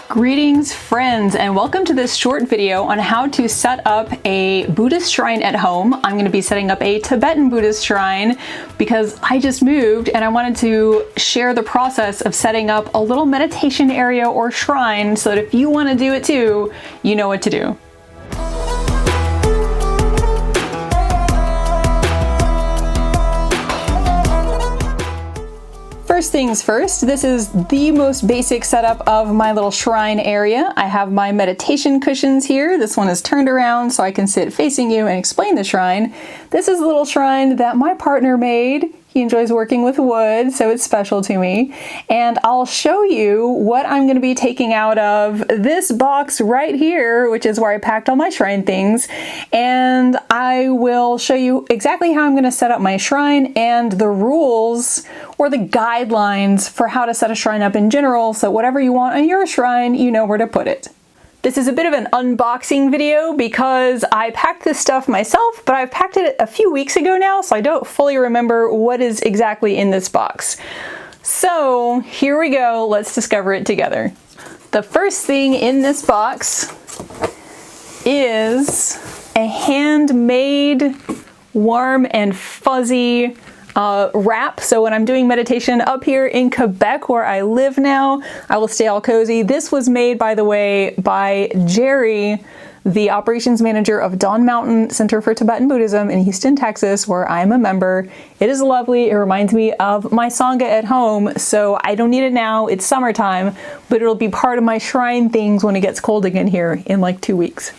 Greetings friends, and welcome to this short video on how to set up a Buddhist shrine at home. I'm going to be setting up a Tibetan Buddhist shrine because I just moved and I wanted to share the process of setting up a little meditation area or shrine so that if you want to do it too, you know what to do. First things first, this is the most basic setup of my little shrine area. I have my meditation cushions here. This one is turned around so I can sit facing you and explain the shrine. This is a little shrine that my partner made. He enjoys working with wood, so it's special to me. And I'll show you what I'm going to be taking out of this box right here, which is where I packed all my shrine things. And I will show you exactly how I'm going to set up my shrine and the rules or the guidelines for how to set a shrine up in general, so whatever you want on your shrine, you know where to put it. This is a bit of an unboxing video because I packed this stuff myself, but I've packed it a few weeks ago now, so I don't fully remember what is exactly in this box. So here we go, let's discover it together. The first thing in this box is a handmade, warm and fuzzy wrap. So when I'm doing meditation up here in Quebec where I live now, I will stay all cozy. This was made, by the way, by Jerry, the operations manager of Dawn Mountain Center for Tibetan Buddhism in Houston, Texas, where I'm a member. It is lovely. It reminds me of my Sangha at home, so I don't need it now. It's summertime, but it'll be part of my shrine things when it gets cold again here in like 2 weeks.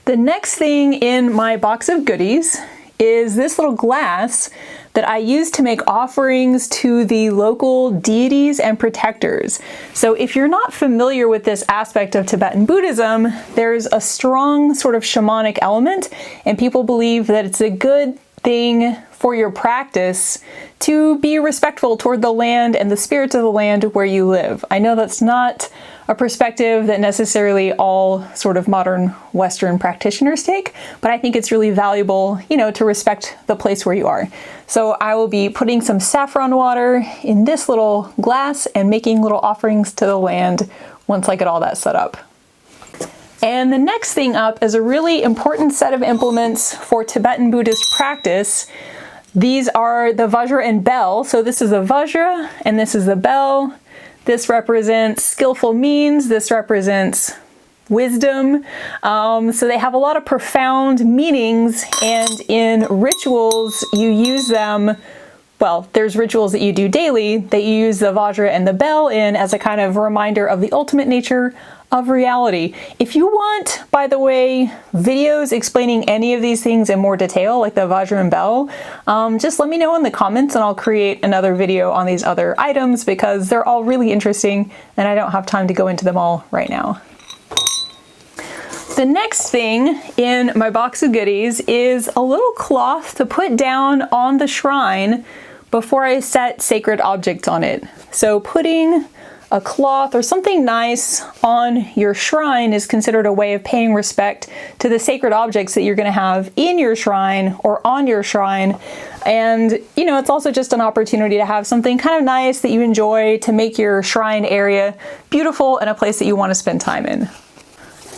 The next thing in my box of goodies is this little glass that I use to make offerings to the local deities and protectors. So if you're not familiar with this aspect of Tibetan Buddhism, there's a strong sort of shamanic element, and people believe that it's a good thing for your practice to be respectful toward the land and the spirits of the land where you live. I know that's not a perspective that necessarily all sort of modern Western practitioners take, but I think it's really valuable, to respect the place where you are. So I will be putting some saffron water in this little glass and making little offerings to the land once I get all that set up. And the next thing up is a really important set of implements for Tibetan Buddhist practice. These are the vajra and bell. So this is a vajra and this is the bell. This represents skillful means. This represents wisdom. So they have a lot of profound meanings, and in rituals you use them. Well, there's rituals that you do daily that you use the vajra and the bell in as a kind of reminder of the ultimate nature of reality. If you want, by the way, videos explaining any of these things in more detail, like the vajra and bell, just let me know in the comments and I'll create another video on these other items because they're all really interesting and I don't have time to go into them all right now. The next thing in my box of goodies is a little cloth to put down on the shrine before I set sacred objects on it. So putting a cloth or something nice on your shrine is considered a way of paying respect to the sacred objects that you're going to have in your shrine or on your shrine. And, it's also just an opportunity to have something kind of nice that you enjoy to make your shrine area beautiful and a place that you want to spend time in.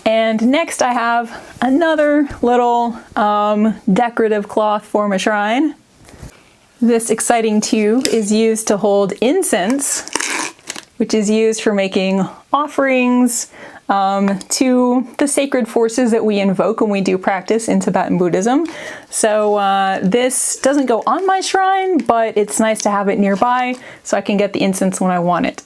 And next I have another little decorative cloth for my shrine. This exciting tube is used to hold incense, which is used for making offerings to the sacred forces that we invoke when we do practice in Tibetan Buddhism. So this doesn't go on my shrine, but it's nice to have it nearby so I can get the incense when I want it.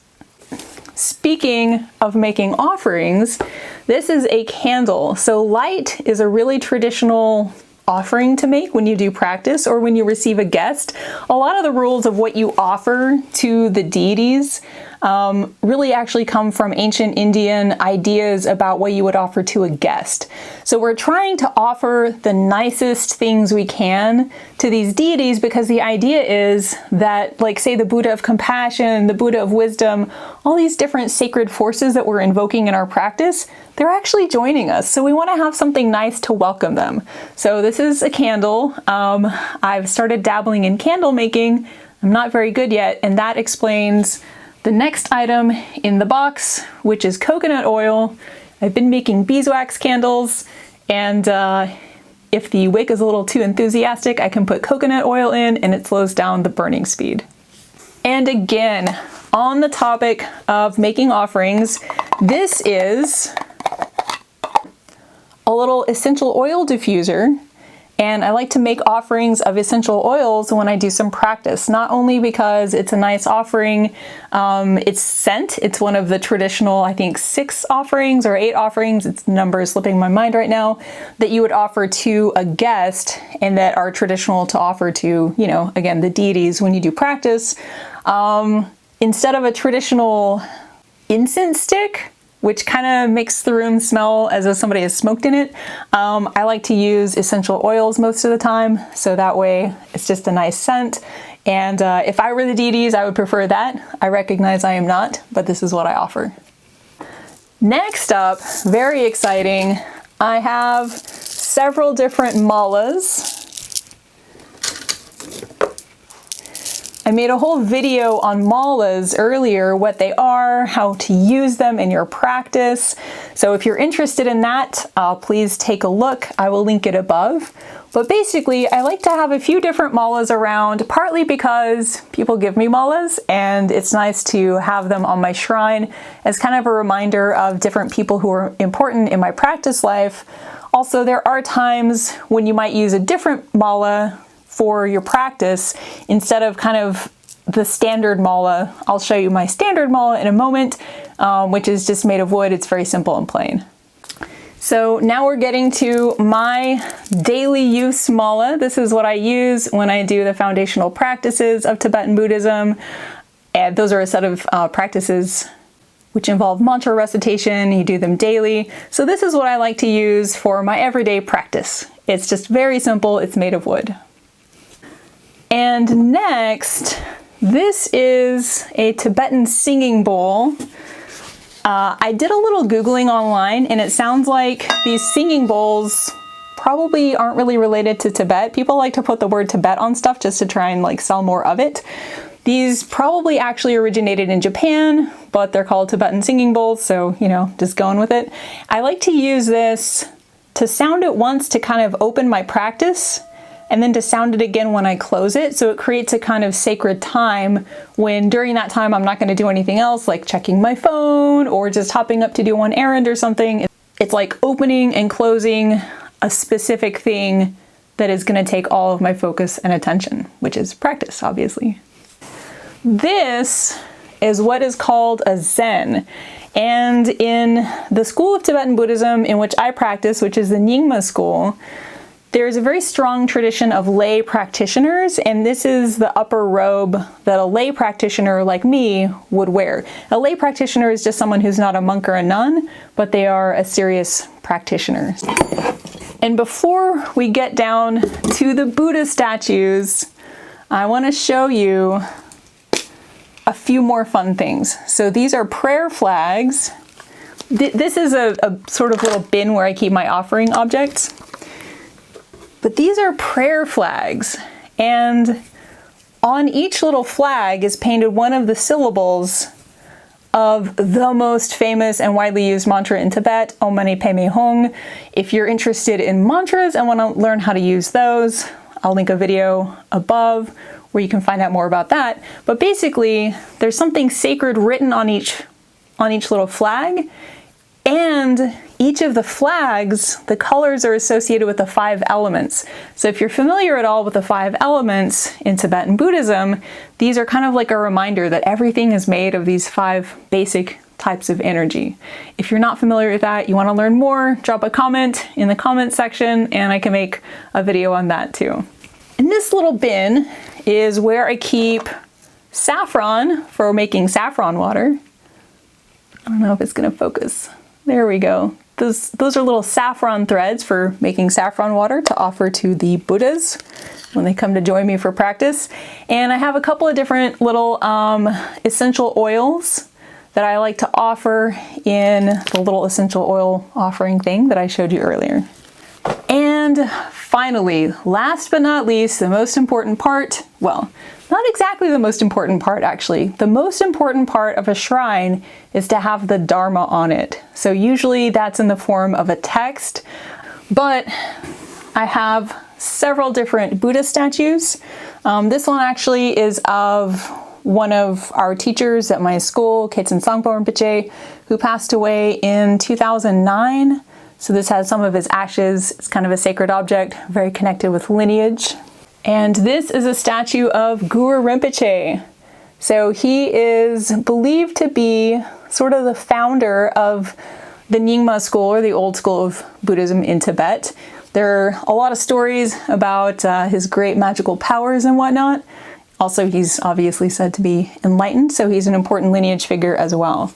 Speaking of making offerings, this is a candle. So light is a really traditional offering to make when you do practice or when you receive a guest. A lot of the rules of what you offer to the deities really actually come from ancient Indian ideas about what you would offer to a guest. So we're trying to offer the nicest things we can to these deities because the idea is that, like, say, the Buddha of compassion, the Buddha of wisdom, all these different sacred forces that we're invoking in our practice, they're actually joining us. So we want to have something nice to welcome them. So this is a candle. I've started dabbling in candle making I'm not very good yet, and that explains the next item in the box, which is coconut oil. I've been making beeswax candles, and if the wick is a little too enthusiastic, I can put coconut oil in and it slows down the burning speed. And again, on the topic of making offerings, this is a little essential oil diffuser. And I like to make offerings of essential oils when I do some practice, not only because it's a nice offering, it's scent. It's one of the traditional, I think, 6 offerings or 8 offerings, its number is slipping my mind right now, that you would offer to a guest and that are traditional to offer to, you know, again, the deities when you do practice. Instead of a traditional incense stick, which kind of makes the room smell as if somebody has smoked in it. I like to use essential oils most of the time, so that way it's just a nice scent. And if I were the deities, I would prefer that. I recognize I am not, but this is what I offer. Next up, very exciting, I have several different malas. I made a whole video on malas earlier, what they are, how to use them in your practice. So if you're interested in that, please take a look. I will link it above. But basically, I like to have a few different malas around, partly because people give me malas and it's nice to have them on my shrine as kind of a reminder of different people who are important in my practice life. Also, there are times when you might use a different mala for your practice instead of kind of the standard mala. I'll show you my standard mala in a moment, which is just made of wood. It's very simple and plain. So now we're getting to my daily use mala. This is what I use when I do the foundational practices of Tibetan Buddhism. And those are a set of practices which involve mantra recitation. You do them daily. So this is what I like to use for my everyday practice. It's just very simple. It's made of wood. And next, this is a Tibetan singing bowl. I did a little Googling online and it sounds like these singing bowls probably aren't really related to Tibet. People like to put the word Tibet on stuff just to try and like sell more of it. These probably actually originated in Japan, but they're called Tibetan singing bowls, so, you know, just going with it. I like to use this to sound it once to kind of open my practice, and then to sound it again when I close it. So it creates a kind of sacred time when during that time I'm not going to do anything else like checking my phone or just hopping up to do one errand or something. It's like opening and closing a specific thing that is going to take all of my focus and attention, which is practice, obviously. This is what is called a Zen. And in the school of Tibetan Buddhism in which I practice, which is the Nyingma school, there's a very strong tradition of lay practitioners, and this is the upper robe that a lay practitioner like me would wear. A lay practitioner is just someone who's not a monk or a nun, but they are a serious practitioner. And before we get down to the Buddha statues, I want to show you a few more fun things. So these are prayer flags. This is a sort of little bin where I keep my offering objects. But these are prayer flags, and on each little flag is painted one of the syllables of the most famous and widely used mantra in Tibet, Om Mani Padme Hung. If you're interested in mantras and want to learn how to use those, I'll link a video above where you can find out more about that. But basically, there's something sacred written on each little flag, and each of the flags, the colors are associated with the 5 elements. So if you're familiar at all with the 5 elements in Tibetan Buddhism, these are kind of like a reminder that everything is made of these 5 basic types of energy. If you're not familiar with that, you want to learn more, drop a comment in the comment section and I can make a video on that too. And this little bin is where I keep saffron for making saffron water. I don't know if it's going to focus. There we go. Those are little saffron threads for making saffron water to offer to the Buddhas when they come to join me for practice. And I have a couple of different little essential oils that I like to offer in the little essential oil offering thing that I showed you earlier. And finally, last but not least, the most important part, well, Not exactly the most important part, actually. The most important part of a shrine is to have the Dharma on it. So usually that's in the form of a text, but I have several different Buddha statues. This one actually is of one of our teachers at my school, Ketsen Sangpo Rinpoche, who passed away in 2009. So this has some of his ashes. It's kind of a sacred object, very connected with lineage. And this is a statue of Guru Rinpoche. So he is believed to be sort of the founder of the Nyingma school, or the old school of Buddhism in Tibet. There are a lot of stories about his great magical powers and whatnot. Also, he's obviously said to be enlightened, so he's an important lineage figure as well.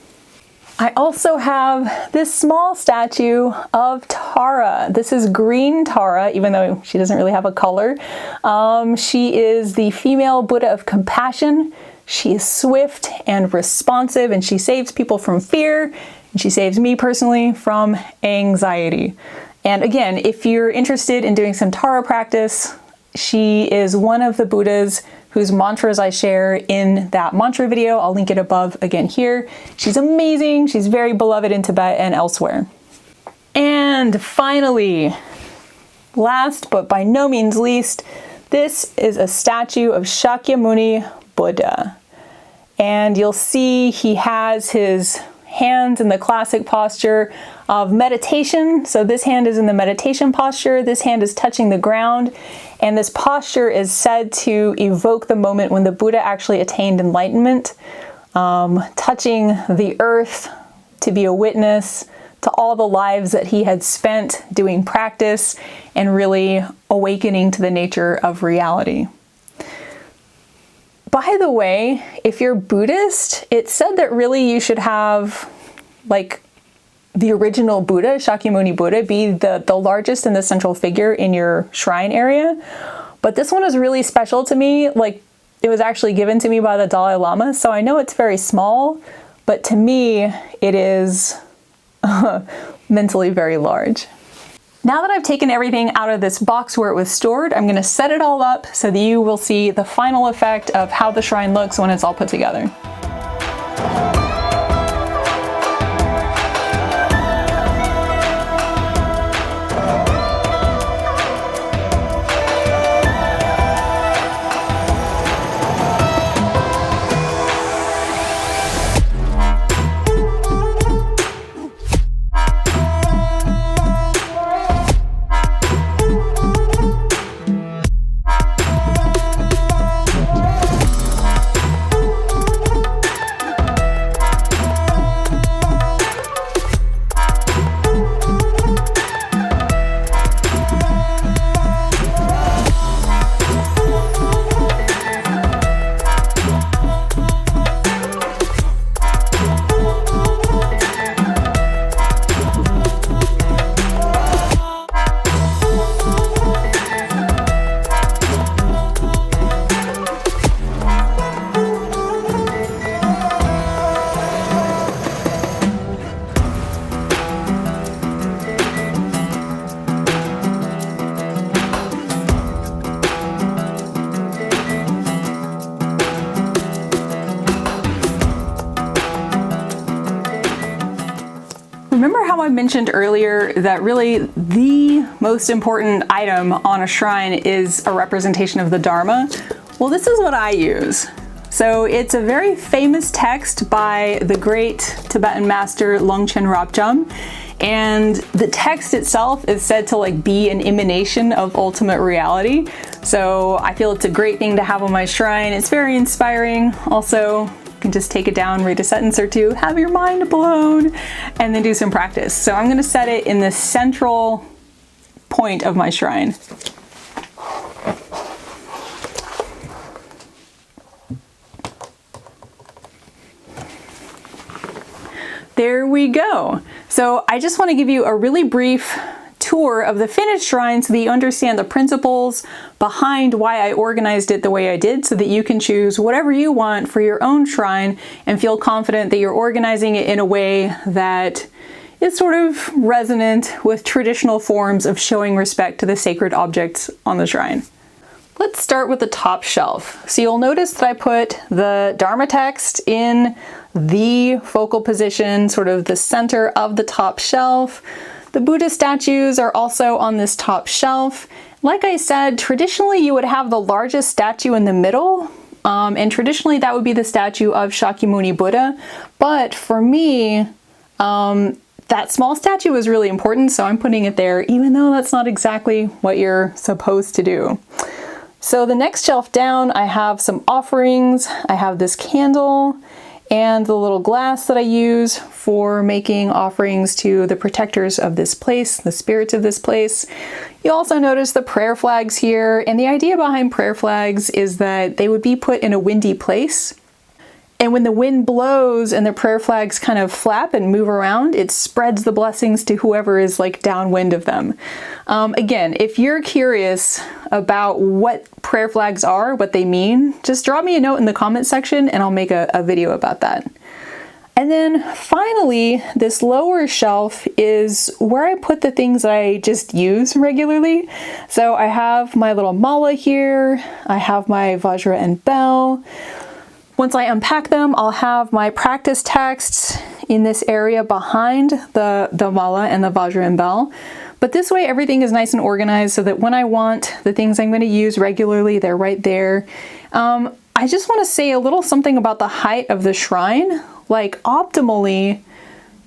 I also have this small statue of Tara. This is green Tara, even though she doesn't really have a color. She is the female Buddha of compassion. She is swift and responsive, and she saves people from fear, and she saves me personally from anxiety. And again, if you're interested in doing some Tara practice, she is one of the Buddhas whose mantras I share in that mantra video. I'll link it above again here. She's amazing. She's very beloved in Tibet and elsewhere. And finally, last but by no means least, this is a statue of Shakyamuni Buddha. And you'll see he has his hands in the classic posture of meditation. So this hand is in the meditation posture, this hand is touching the ground, and this posture is said to evoke the moment when the Buddha actually attained enlightenment, touching the earth to be a witness to all the lives that he had spent doing practice and really awakening to the nature of reality. By the way, if you're Buddhist, it's said that really you should have like the original Buddha, Shakyamuni Buddha, be the largest and the central figure in your shrine area. But this one is really special to me. Like, it was actually given to me by the Dalai Lama, so I know it's very small, but to me, it is mentally very large. Now that I've taken everything out of this box where it was stored, I'm going to set it all up so that you will see the final effect of how the shrine looks when it's all put together. Remember how I mentioned earlier that really the most important item on a shrine is a representation of the Dharma? Well, this is what I use. So it's a very famous text by the great Tibetan master Longchen Ropcham, and the text itself is said to be an emanation of ultimate reality. So I feel it's a great thing to have on my shrine. It's very inspiring. Also, you can just take it down, read a sentence or two, have your mind blown, and then do some practice. So I'm going to set it in the central point of my shrine. There we go. So I just want to give you a really brief tour of the finished shrine so that you understand the principles behind why I organized it the way I did, so that you can choose whatever you want for your own shrine and feel confident that you're organizing it in a way that is sort of resonant with traditional forms of showing respect to the sacred objects on the shrine. Let's start with the top shelf. So you'll notice that I put the Dharma text in the focal position, sort of the center of the top shelf. The Buddha statues are also on this top shelf. Like I said, traditionally you would have the largest statue in the middle, and traditionally that would be the statue of Shakyamuni Buddha. But for me, that small statue is really important, so I'm putting it there, even though that's not exactly what you're supposed to do. So the next shelf down, I have some offerings. I have this candle and the little glass that I use for making offerings to the protectors of this place, the spirits of this place. You also notice the prayer flags here, and the idea behind prayer flags is that they would be put in a windy place. And when the wind blows and the prayer flags kind of flap and move around, it spreads the blessings to whoever is like downwind of them. Again, if you're curious about what prayer flags are, what they mean, just drop me a note in the comment section and I'll make a video about that. And then finally, this lower shelf is where I put the things I just use regularly. So I have my little mala here, I have my vajra and bell. Once I unpack them, I'll have my practice texts in this area behind the mala and the vajra and bell. But this way everything is nice and organized so that when I want the things I'm going to use regularly, they're right there. I just want to say a little something about the height of the shrine. Like optimally,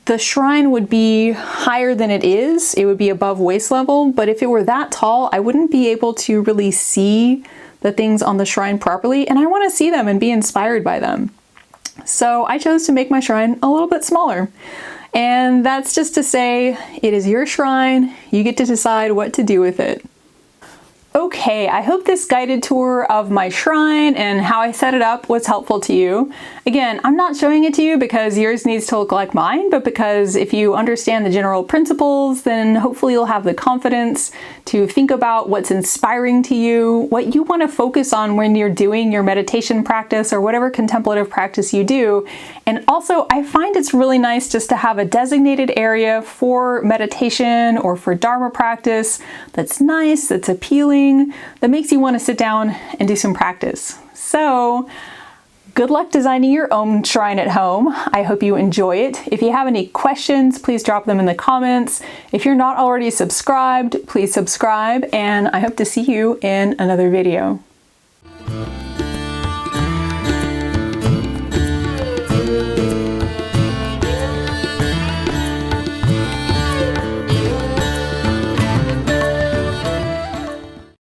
the shrine would be higher than it is. It would be above waist level, but if it were that tall, I wouldn't be able to really see the things on the shrine properly, and I want to see them and be inspired by them. So I chose to make my shrine a little bit smaller. And that's just to say, it is your shrine, you get to decide what to do with it. Okay, I hope this guided tour of my shrine and how I set it up was helpful to you. Again, I'm not showing it to you because yours needs to look like mine, but because if you understand the general principles, then hopefully you'll have the confidence to think about what's inspiring to you, what you want to focus on when you're doing your meditation practice or whatever contemplative practice you do. And also, I find it's really nice just to have a designated area for meditation or for Dharma practice that's nice, that's appealing, that makes you want to sit down and do some practice. So, good luck designing your own shrine at home. I hope you enjoy it. If you have any questions, please drop them in the comments. If you're not already subscribed, please subscribe, and I hope to see you in another video.